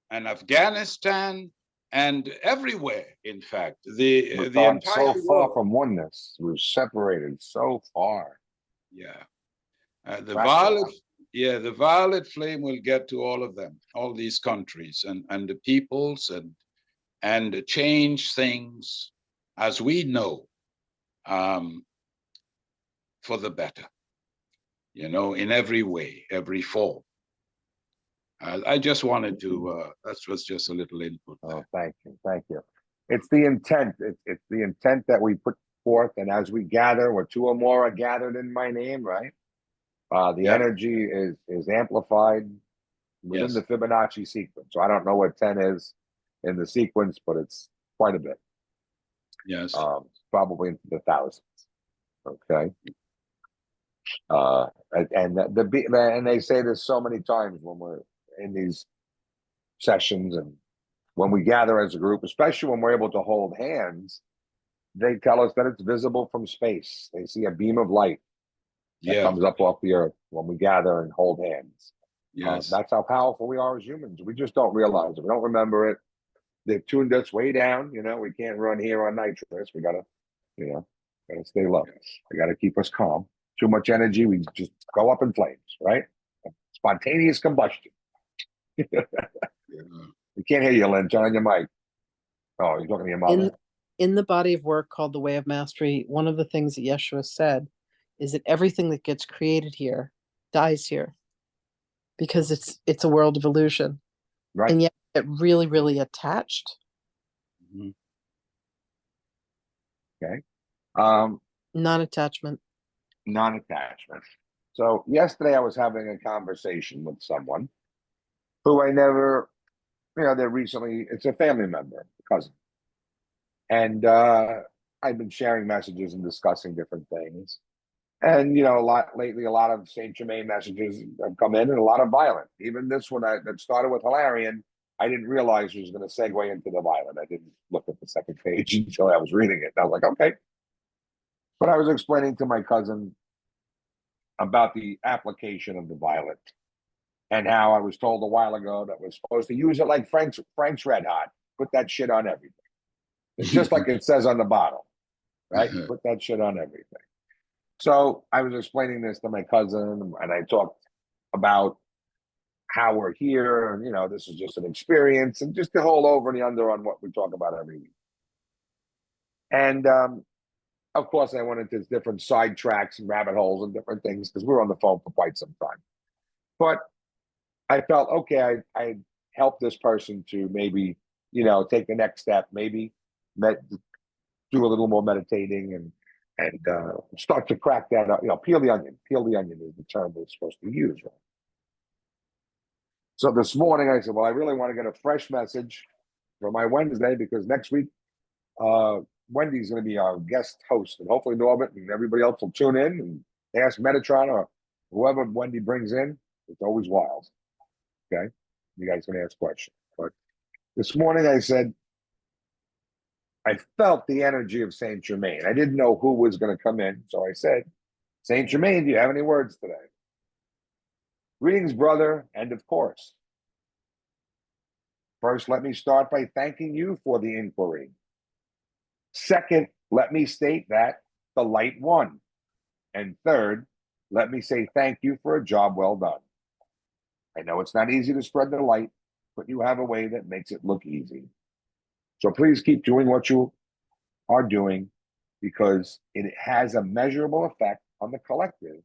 and Afghanistan, and everywhere. In fact, the We've gone entire so far world. from oneness. We're separated so far. Yeah, the Right. violet. Yeah, the violet flame will get to all of them, all these countries, and the peoples, and change things as we know, for the better. You know, in every way, every form. I just wanted to, that was just a little input there. Oh, thank you. Thank you. It's the intent. It's the intent that we put forth. And as we gather, where two or more are gathered in my name, right? The Yeah. energy is amplified within Yes. the Fibonacci sequence. So I don't know what 10 is in the sequence, but it's quite a bit. Yes. Probably into the thousands. Okay. And they say this so many times when we're in these sessions and when we gather as a group, especially when we're able to hold hands, they tell us that it's visible from space. They see a beam of light that Yeah. comes up off the earth when we gather and hold hands. Yes. That's how powerful we are as humans. We just don't realize it. We don't remember it. They've tuned us way down. You know, we can't run here on nitrous. We gotta, gotta stay low. We gotta keep us calm. Too much energy, we just go up in flames, right? Spontaneous combustion. Yeah. We can't hear you, Lynn. Turn on your mic. Oh, you're talking to your mother. In the body of work called The Way of Mastery, one of the things that Yeshua said is that everything that gets created here dies here, because it's a world of illusion. Right. And yet it really, really attached. Mhm. Okay. Non-attachment. Non-attachment. So yesterday I was having a conversation with someone who I never, they're recently, it's a family member, a cousin. And I've been sharing messages and discussing different things. And, a lot of Saint Germain messages have come in, and a lot of violent. Even this one that started with Hilarion, I didn't realize it was going to segue into the violent. I didn't look at the second page until I was reading it. And I was like, okay. But I was explaining to my cousin about the application of the violet and how I was told a while ago that we're supposed to use it like Frank's Red Hot. Put that shit on everything. It's just like it says on the bottle, right? Put that shit on everything. So I was explaining this to my cousin, and I talked about how we're here, and this is just an experience, and just the whole over and the under on what we talk about every week. And of course, I went into different side tracks and rabbit holes and different things because we were on the phone for quite some time. But I felt, okay, I helped this person to maybe, take the next step, maybe do a little more meditating and start to crack that up, peel the onion. Peel the onion is the term we're supposed to use, right? So this morning I said, well, I really want to get a fresh message for my Wednesday because next week, Wendy's going to be our guest host, and hopefully Norbert and everybody else will tune in and ask Metatron or whoever Wendy brings in. It's always wild. Okay, you guys can ask questions. But this morning I said I felt the energy of Saint Germain. I didn't know who was going to come in, so I said, Saint Germain, do you have any words today? Greetings, brother, and of course. First, let me start by thanking you for the inquiry. Second, let me state that the light won. And third, let me say thank you for a job well done. I know it's not easy to spread the light, but you have a way that makes it look easy. So please keep doing what you are doing because it has a measurable effect on the collective,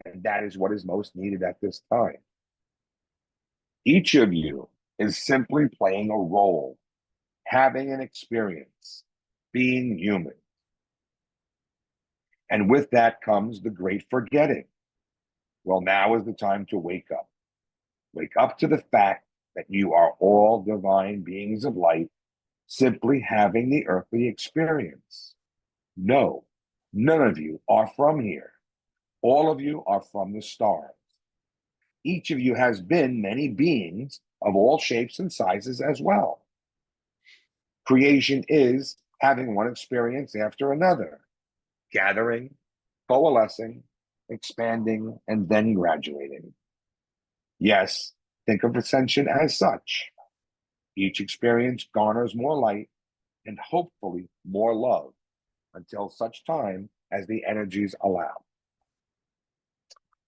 and that is what is most needed at this time. Each of you is simply playing a role, having an experience, being human. And with that comes the great forgetting. Well, now is the time to wake up. Wake up to the fact that you are all divine beings of light, simply having the earthly experience. No, none of you are from here. All of you are from the stars. Each of you has been many beings of all shapes and sizes as well. Creation is having one experience after another, gathering, coalescing, expanding, and then graduating. Yes, think of ascension as such. Each experience garners more light and hopefully more love until such time as the energies allow.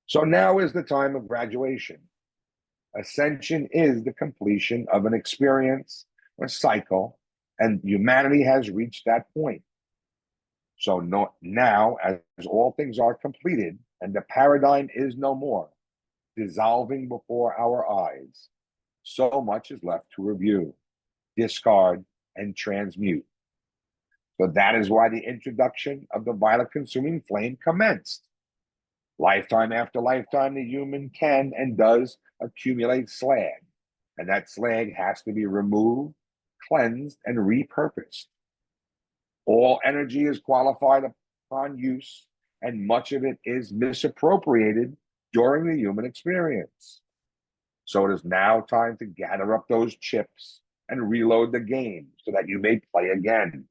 So now is the time of graduation. Ascension is the completion of an experience or cycle, and humanity has reached that point. So now, as all things are completed and the paradigm is no more, dissolving before our eyes, so much is left to review, discard, and transmute. So that is why the introduction of the violet consuming flame commenced. Lifetime after lifetime, the human can and does accumulate slag, and that slag has to be removed, cleansed, and repurposed. All energy is qualified upon use, and much of it is misappropriated during the human experience. So it is now time to gather up those chips and reload the game so that you may play again.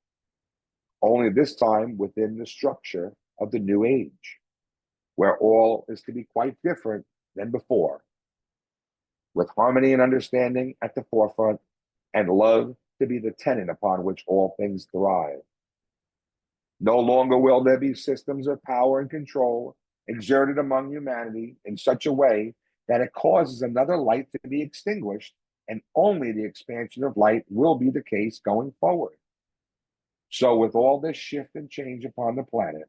Only this time within the structure of the new age, where all is to be quite different than before, with harmony and understanding at the forefront, and love to be the tenet upon which all things thrive. No longer will there be systems of power and control exerted among humanity in such a way that it causes another light to be extinguished, and only the expansion of light will be the case going forward. So with all this shift and change upon the planet,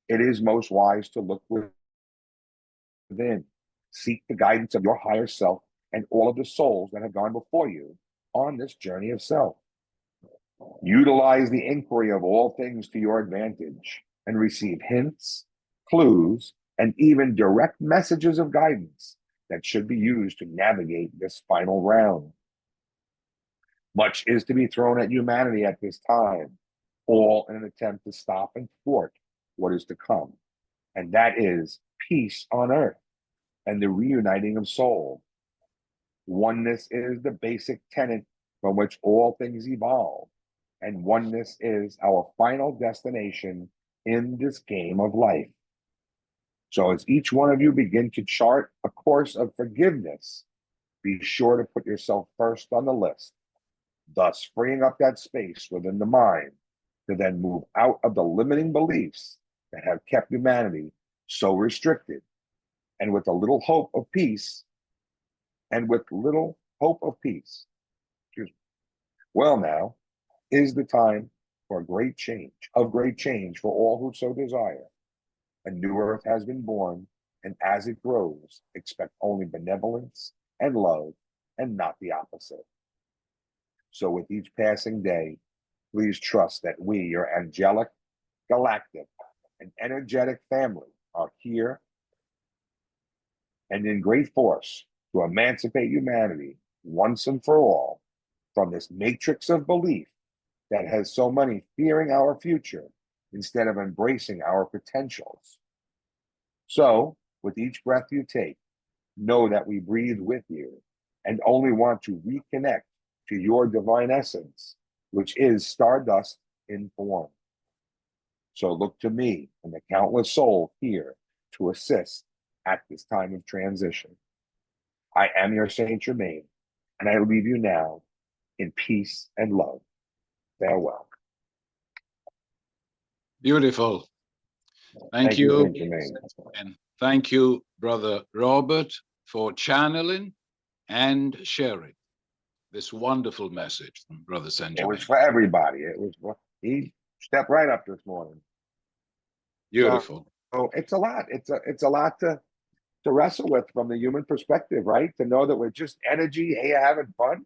it is most wise to look within, seek the guidance of your higher self and all of the souls that have gone before you on this journey of self. Utilize the inquiry of all things to your advantage and receive hints, clues, and even direct messages of guidance that should be used to navigate this final round. Much is to be thrown at humanity at this time, all in an attempt to stop and thwart what is to come, and that is peace on earth and the reuniting of soul. Oneness is the basic tenet from which all things evolve, and oneness is our final destination in this game of life. So as each one of you begin to chart a course of forgiveness, be sure to put yourself first on the list, thus freeing up that space within the mind to then move out of the limiting beliefs that have kept humanity so restricted. And with a little hope of peace, well, now is the time for great change for all who so desire. A new earth has been born, and as it grows, expect only benevolence and love and not the opposite. So with each passing day, please trust that we, your angelic, galactic, and energetic family, are here and in great force to emancipate humanity once and for all from this matrix of belief that has so many fearing our future instead of embracing our potentials. So, with each breath you take, know that we breathe with you and only want to reconnect to your divine essence, which is stardust in form. So look to me and the countless souls here to assist at this time of transition. I am your Saint Germain, and I leave you now in peace and love. Farewell. Beautiful. Thank Saint you. Germain. And thank you, Brother Robert, for channeling and sharing this wonderful message from Brother Saint It Germain. was for everybody. He stepped right up this morning. Beautiful. So it's a lot. It's a lot to wrestle with from the human perspective, right? To know that we're just energy, hey, having fun,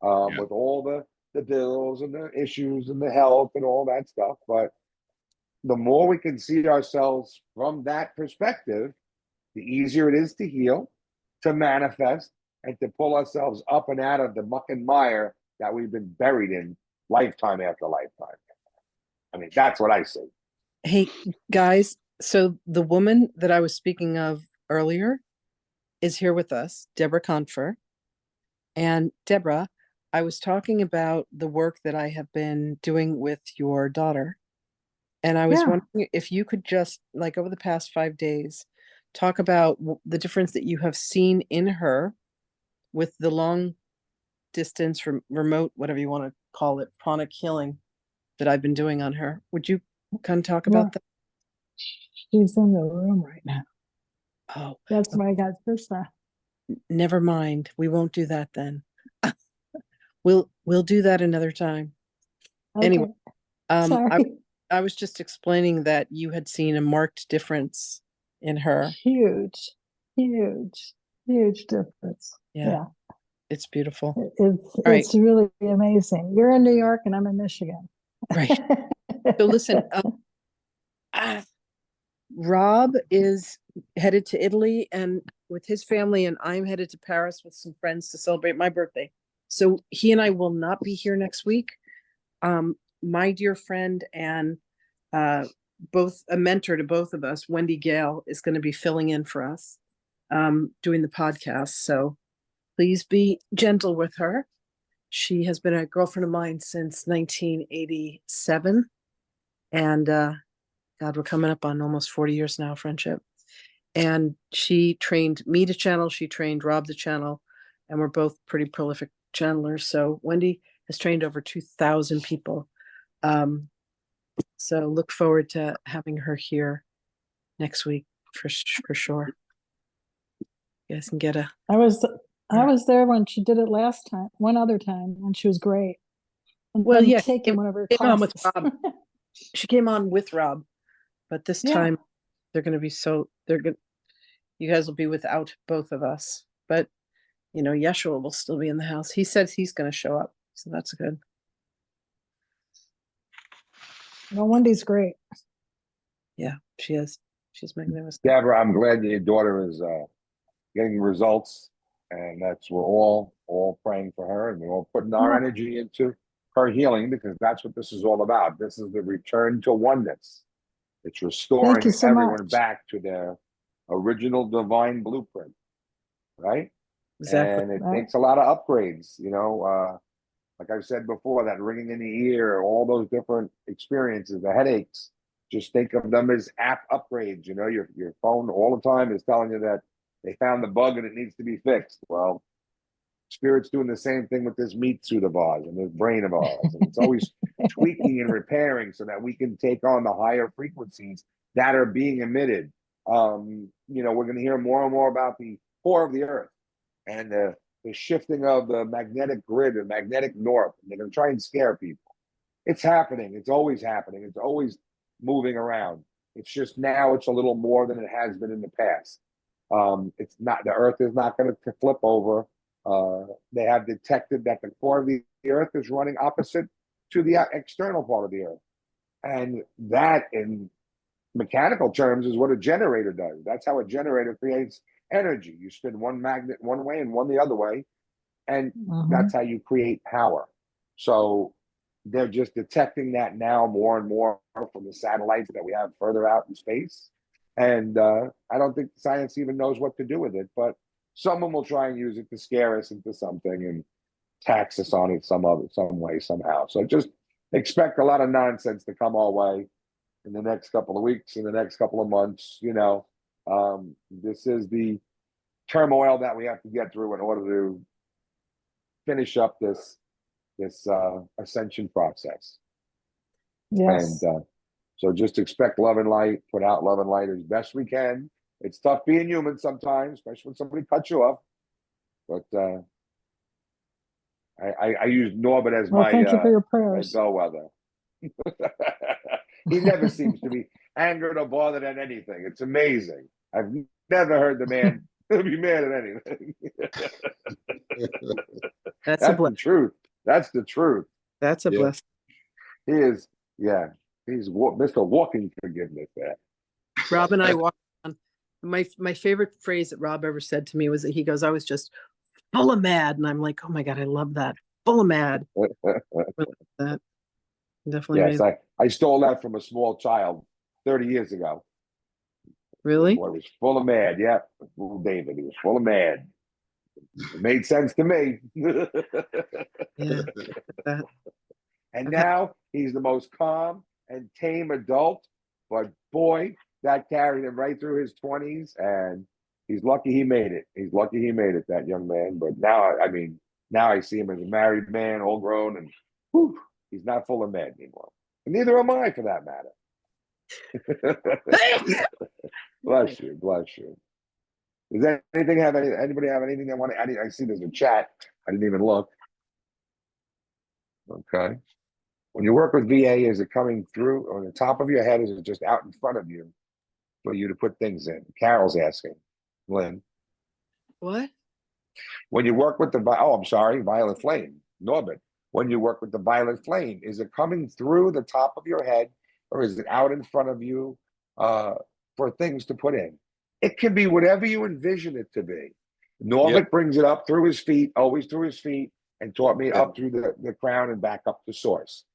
Yeah. with all the bills and the issues and the health and all that stuff. But the more we can see ourselves from that perspective, the easier it is to heal, to manifest, and to pull ourselves up and out of the muck and mire that we've been buried in lifetime after lifetime. I mean, that's what I see. Hey, guys, so the woman that I was speaking of earlier is here with us, Deborah Confer. And Deborah, I was talking about the work that I have been doing with your daughter. And I was wondering if you could just, like, over the past 5 days, talk about the difference that you have seen in her with the long distance, remote, whatever you want to call it, pranic healing that I've been doing on her. Would you kind of talk about that? She's in the room right now. Oh, That's why I got this. never mind. We won't do that then. We'll do that another time. Anyway, Sorry. I was just explaining that you had seen a marked difference in her. Huge, huge, huge difference. Yeah. It's beautiful. right. It's really amazing. You're in New York and I'm in Michigan. Right. So listen, Rob is headed to Italy and with his family, and I'm headed to Paris with some friends to celebrate my birthday. So he and I will not be here next week. My dear friend and both a mentor to both of us, Wendy Gale, is going to be filling in for us, doing the podcast. So please be gentle with her. She has been a girlfriend of mine since 1987. And God, we're coming up on almost 40 years now, friendship. And she trained me to channel. She trained Rob to channel. And we're both pretty prolific channelers. So Wendy has trained over 2,000 people. So look forward to having her here next week for sure. You guys can get a... I was there when she did it last time, one other time, and she was great. And Well, yeah, taking one of her came on with classes. Rob. She came on with Rob, but this time they're going to be you guys will be without both of us, but you know, Yeshua will still be in the house. He says he's going to show up. So that's good. No, Wendy's great. Yeah, she is. She's magnificent. Deborah, I'm glad that your daughter is getting results, and we're all praying for her, and we're all putting our energy into her healing, because that's what this is all about. This is the return to oneness. It's restoring so everyone much. back to their original divine blueprint, right? Exactly. And it takes a lot of upgrades, you know, like I've said before, that ringing in the ear, all those different experiences, the headaches, just think of them as app upgrades. You know, your phone all the time is telling you that they found the bug and it needs to be fixed. Well, Spirit's doing the same thing with this meat suit of ours and this brain of ours. And it's always tweaking and repairing so that we can take on the higher frequencies that are being emitted. You know, we're going to hear more and more about the core of the earth and the shifting of the magnetic grid and magnetic north. And they're going to try and scare people. It's happening. It's always happening. It's always moving around. It's just now it's a little more than it has been in the past. It's not, the earth is not going to flip over. They have detected that the core of the earth is running opposite to the external part of the earth. And that, in mechanical terms, is what a generator does. That's how a generator creates energy. You spin one magnet one way and one the other way, And Mhm. that's how you create power. So they're just detecting that now more and more from the satellites that we have further out in space. And I don't think science even knows what to do with it, but someone will try and use it to scare us into something and tax us on it some way, somehow. So just expect a lot of nonsense to come our way in the next couple of weeks, in the next couple of months. This is the turmoil that we have to get through in order to finish up this ascension process. Yes. And so just expect love and light, put out love and light as best we can. It's tough being human sometimes, especially when somebody cuts you off. But I use Norbert as Well, thank you for your my prayers. bellwether. He never seems to be angered or bothered at anything. It's amazing. I've never heard the man be mad at anything. That's a That's the blessing. truth. That's the truth. That's a Yeah. blessing. He is, yeah. He's Mr. Walking Forgiveness there. Rob and I walked on. My favorite phrase that Rob ever said to me was that he goes, "I was just full of mad," and I'm like, "Oh my God, I love that. Full of mad." That definitely Yes, made. I stole that from a small child 30 years ago. Really? Boy was full of mad. Yeah, little David, he was full of mad. It made sense to me. Yeah. That. And Okay. now he's the most calm and tame adult. But boy, that carried him right through his 20s, and he's lucky he made it. He's lucky he made it, that young man. But now, now I see him as a married man, all grown, and whew, he's not full of mad anymore. And neither am I, for that matter. Bless you, bless you. Does anybody have anything they want to add? I see there's a chat. I didn't even look. Okay. When you work with VA, is it coming through on the top of your head? Is it just out in front of you for you to put things in? Carol's asking. Lynn. What? When you work with I'm sorry, violet flame. Norbert. When you work with the violet flame, is it coming through the top of your head, or is it out in front of you for things to put in? It can be whatever you envision it to be. Norbert brings it up through his feet, always through his feet, and taught me up through the crown and back up to source.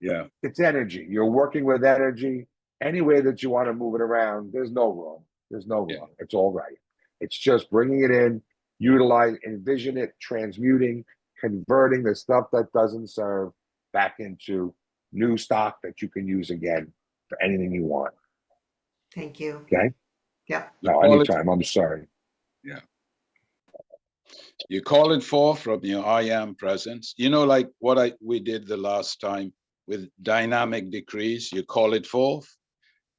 Yeah. It's energy. You're working with energy. Any way that you want to move it around, there's no wrong. There's no wrong. It's all right. It's just bringing it in, utilize, envision it, transmuting, converting the stuff that doesn't serve back into new stock that you can use again for anything you want. Thank you. Okay? Yeah. No, anytime. I'm sorry. Yeah. You call it forth from your I am presence. Like what we did the last time with dynamic decrees, you call it forth.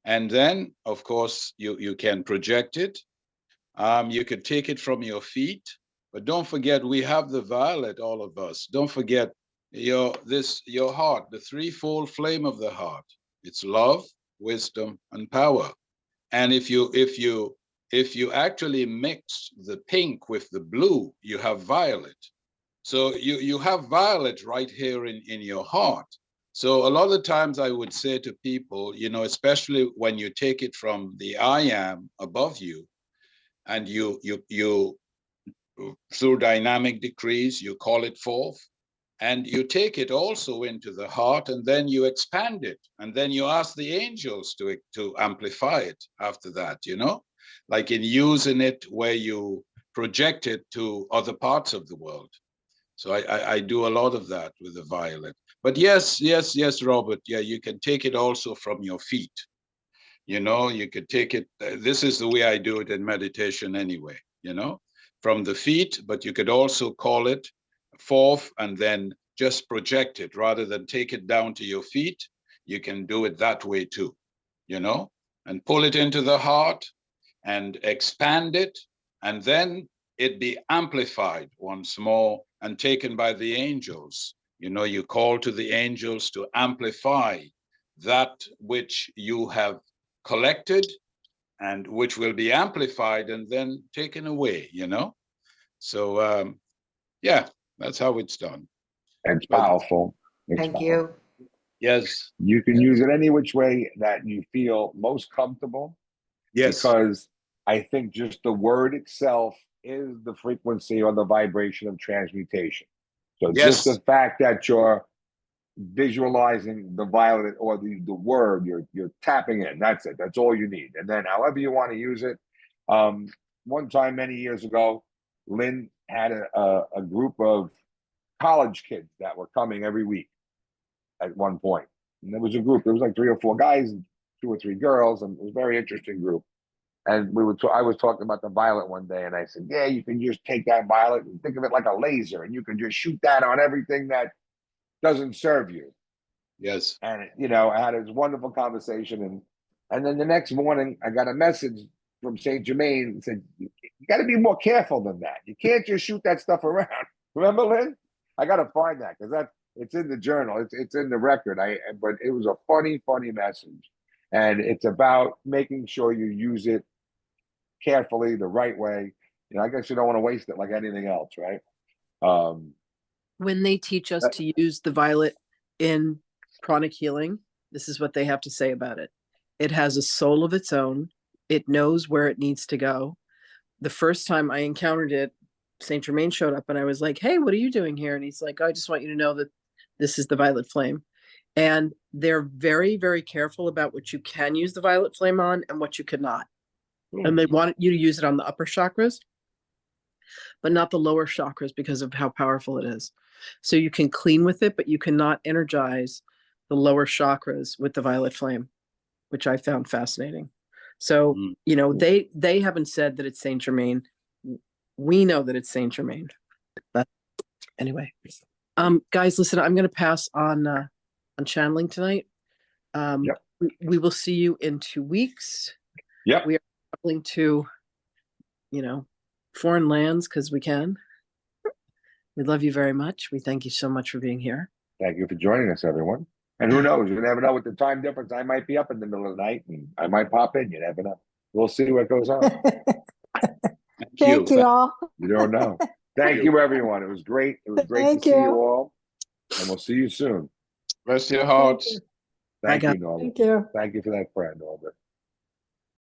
And then, of course, you can project it. You could take it from your feet, but don't forget, we have the violet, all of us. Don't forget your heart, the threefold flame of the heart. It's love, wisdom, and power. And if you actually mix the pink with the blue, you have violet. So you have violet right here in your heart. So a lot of times I would say to people, especially when you take it from the I am above you, and you through dynamic decrees, you call it forth, and you take it also into the heart, and then you expand it, and then you ask the angels to amplify it after that, like in using it where you project it to other parts of the world. So I do a lot of that with the violet. But yes, Robert, yeah, you can take it also from your feet. You could take it, this is the way I do it in meditation anyway, from the feet, but you could also call it forth and then just project it rather than take it down to your feet. You can do it that way too, and pull it into the heart and expand it, and then it be amplified once more and taken by the angels. You call to the angels to amplify that which you have collected and which will be amplified and then taken away, So, yeah, that's how it's done. It's powerful. Thank you. Yes. You can use it any which way that you feel most comfortable. Yes. Because I think just the word itself is the frequency or the vibration of transmutation. So Yes. just the fact that you're visualizing the violet or the word, you're tapping in. That's it. That's all you need. And then however you want to use it. One time many years ago, Lynn had a group of college kids that were coming every week at one point. And there was a group, there was like 3 or 4 guys and 2 or 3 girls, and it was a very interesting group. And I was talking about the violet one day, and I said, yeah, you can just take that violet and think of it like a laser, and you can just shoot that on everything that doesn't serve you. Yes. And I had this wonderful conversation, and then the next morning I got a message from Saint Germain that said, you got to be more careful than that. You can't just shoot that stuff around. Remember, Lynn? I got to find that because it's in the journal. It's in the record. But it was a funny message, and it's about making sure you use it carefully, the right way. I guess you don't want to waste it like anything else, right? When they teach us to use the violet in pranic healing, this is what they have to say about it. It has a soul of its own. It knows where it needs to go. The first time I encountered it, Saint Germain showed up and I was like, hey, what are you doing here? And he's like, I just want you to know that this is the violet flame. And they're very, very careful about what you can use the violet flame on and what you cannot. And they want you to use it on the upper chakras, but not the lower chakras because of how powerful it is. So you can clean with it, but you cannot energize the lower chakras with the violet flame, which I found fascinating. So, they haven't said that it's Saint Germain. We know that it's Saint Germain. But anyway, guys, listen, I'm going to pass on channeling tonight. Yep. We will see you in 2 weeks. Yep. We are traveling to, foreign lands because we can. We love you very much. We thank you so much for being here. Thank you for joining us, everyone. And who knows? You never know with the time difference. I might be up in the middle of the night and I might pop in. You never know. We'll see what goes on. Thank you all. You don't know. Thank you, everyone. It was great. It was great Thank to see you. you all. And we'll see you soon. Rest your hearts. Thank Bye, you, Norbert. Thank you. Thank you for that prayer, Norbert.